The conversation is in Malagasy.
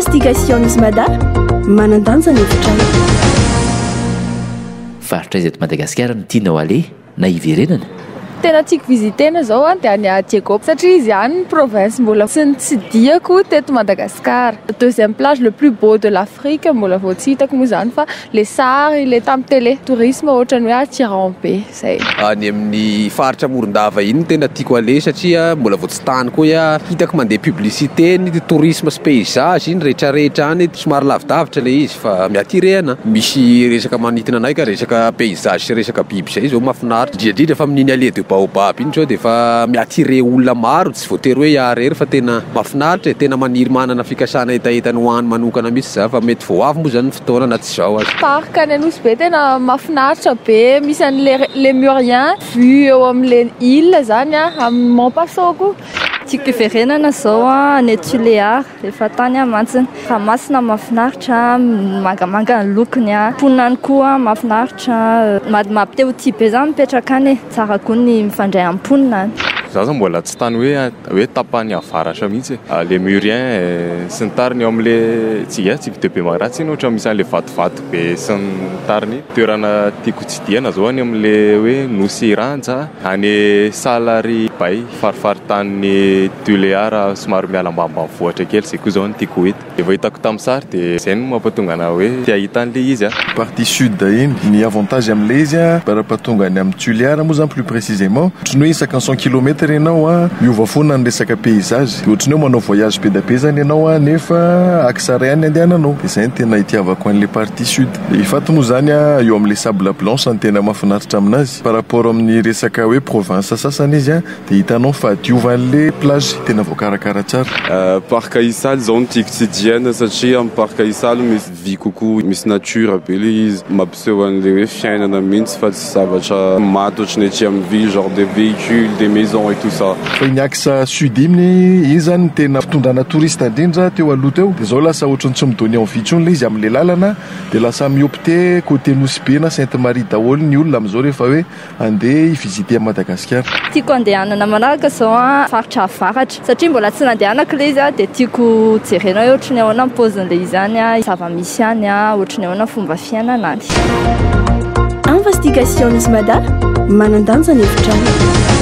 investigationisme mada manandanza ny efitrano faritra izy eto Madagasikara no tianao ale na iverenana. Tena tiako vizitena zao dia any Diego satria izy any province mbola tsy diako teto Madagasikara. Deuxième plage le plus beau de l'Afrique mbola vao tsy hitako moa zany fa le sary le tamin'ny télé tourisme ohatran'ny hoe attirant be zay. Any amin'ny faritra Morondava iny tena tiako ale satria mbola vao tsy tany koa hitako mandeha publicité ny tourisme sy paysage iny rehetrarehetra any somary lavidavitra le izy fa miatirena. Misy resaka manitona anay ka resaka paysage sy resaka biby zay zao mahafinaritra. Indrindra fa amin'iny allée de baobab iny zao dia fa miatire olona maro tsy voatery hoe hiarery fa tena mahafinaritra tena maniry manana fikasana etaetany ho any manokana mihitsy za fa mety vao avy moa zany fotoana na tsy zao azy. Parc any Anosy be tena mahafinaritra be misy an'le Lémurien vue eo amin'le île zany amin'ny Montpassoko. Tiako iverenana zao any Tuléar efa tany mantsiny Ramasinina mahafinaritra mangamanga ny lokony Ponany koa mahafinaritra mampite ho tia be zany mipetraka any tsara koa ny mifandray amin'ny ponina any. Za zao mbola tsy tany hoe tapany avaratra mihitsy Lémurien sy ny tariny eo amin'le tsy de be maharatsy iny ohatra misy an'le vatovato be sy ny tariny. Toerana tiako tsidihana zao any amin'le hoe Nosy Ranja any Salary Bay farifaritany Tuléar somary miala ambanimbanivohitra kely zay koa zao ny tiako hita. Efa hitako tamin'ny sary dia zay no mampatonga ana hoe tia hita an'le izy Partie sud iny ny avantage amin'le izy parapatonga any amin'ny Tuléar moa zany plus précisément ohatrany hoe 100 km ianao miova foana ny resaka paysage ohatrany hoe manao voyage be da be zany ianao nefa aksaray any andehananao dia zay ny tena itiavako an'le partie sud. Ifato moa zany eo amin'le sable blanche ny tena mahafinaritra aminazy par rapport amin'ny resaka hoe province sasany izy dia hitanao fa diovan'le plage tena voakarakara tsara. Parc Aïssal zao no tiako tsidihana satria amin'ny Parc Aïssal misy vy kokoa misy nature be le izy mampiseho an'le hoe fiainana mihitsy fa tsy zavatra maty ohatrany ety amin'ny ville genre des véhicules des maisons et tout ça. Fa iny axe sud iny zany tena fitondrana touriste indrindra teo aloha teo dia zao lasa ohatrany tsy midony en vitrony le izy amin'le lalana dia lasa miopte côté Nosy be na Sainte Marie daholo ny olona amin'izao rehefa hoe andeha hivisiter à Madagasikara. Tiako andehanana manaraka zao faritra avaratra satria mbola tsy nandehanako le izy dia tiako jerena hoe ohatrany ahoana ny paozin'le izy any zava-misy any ohatrany ahoana fomba fiainana any. investigationisme mada manandanza ny efitrano